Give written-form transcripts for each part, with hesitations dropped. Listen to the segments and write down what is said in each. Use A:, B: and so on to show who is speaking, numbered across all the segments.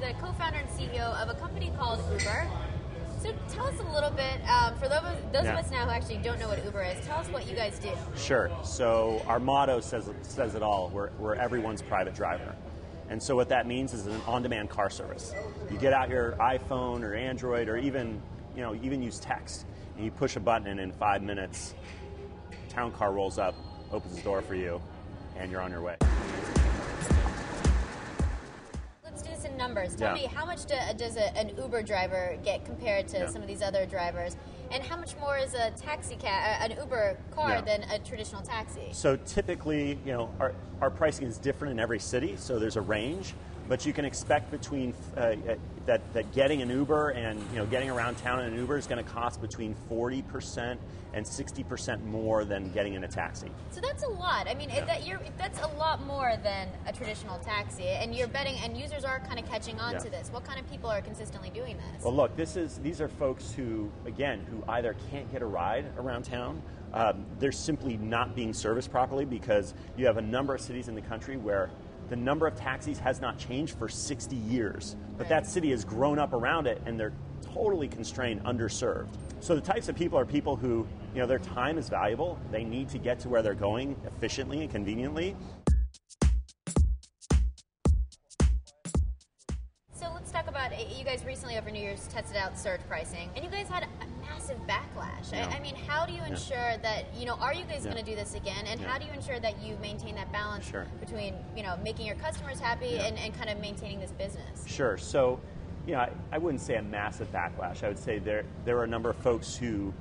A: the co-founder and CEO of a company called Uber. So tell us a little bit, for those of us now who actually don't know what Uber is, tell us what you guys do.
B: Sure. So our motto says it all. We're everyone's private driver. And so what that means is an on-demand car service. You get out your iPhone or Android or even use text, and you push a button, and in 5 minutes, town car rolls up, opens the door for you, and you're on your way.
A: Let's do this in numbers. Tell me, how much does an Uber driver get compared to some of these other drivers? And how much more is a an Uber car than a traditional taxi?
B: So typically, our pricing is different in every city, so there's a range. But you can expect between that getting an Uber and getting around town in an Uber is going to cost between 40% and 60% more than getting in a taxi.
A: So that's a lot. I mean, that's a lot more than a traditional taxi. And you're betting, and users are kind of catching on to this. What kind of people are consistently doing this?
B: Well, look, these are folks who either can't get a ride around town. They're simply not being serviced properly because you have a number of cities in the country where the number of taxis has not changed for 60 years, but that city has grown up around it, and they're totally constrained, underserved. So the types of people are people who, their time is valuable. They need to get to where they're going efficiently and conveniently.
A: So let's talk about, you guys recently over New Year's tested out surge pricing, and you guys had a massive backlash. I mean, how do you ensure that, are you guys going to do this again? And how do you ensure that you maintain that balance between, making your customers happy and kind of maintaining this business?
B: Sure. So, I wouldn't say a massive backlash. I would say there were a number of folks who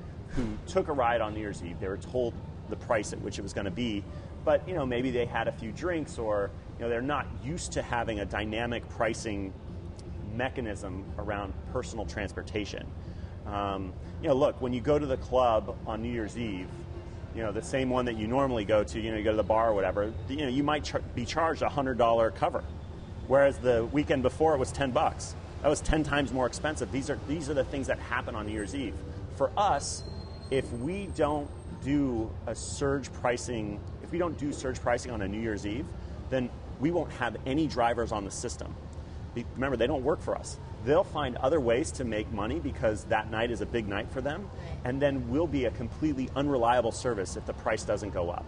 B: took a ride on New Year's Eve. They were told the price at which it was going to be, but, maybe they had a few drinks or, they're not used to having a dynamic pricing mechanism around personal transportation. Look, when you go to the club on New Year's Eve, the same one that you normally go to, you go to the bar or whatever, you might be charged a $100 cover, whereas the weekend before it was $10. That was 10 times more expensive. These are the things that happen on New Year's Eve. For us, if we don't do surge pricing on a New Year's Eve, then we won't have any drivers on the system. Remember, they don't work for us. They'll find other ways to make money because that night is a big night for them, and then we'll be a completely unreliable service if the price doesn't go up.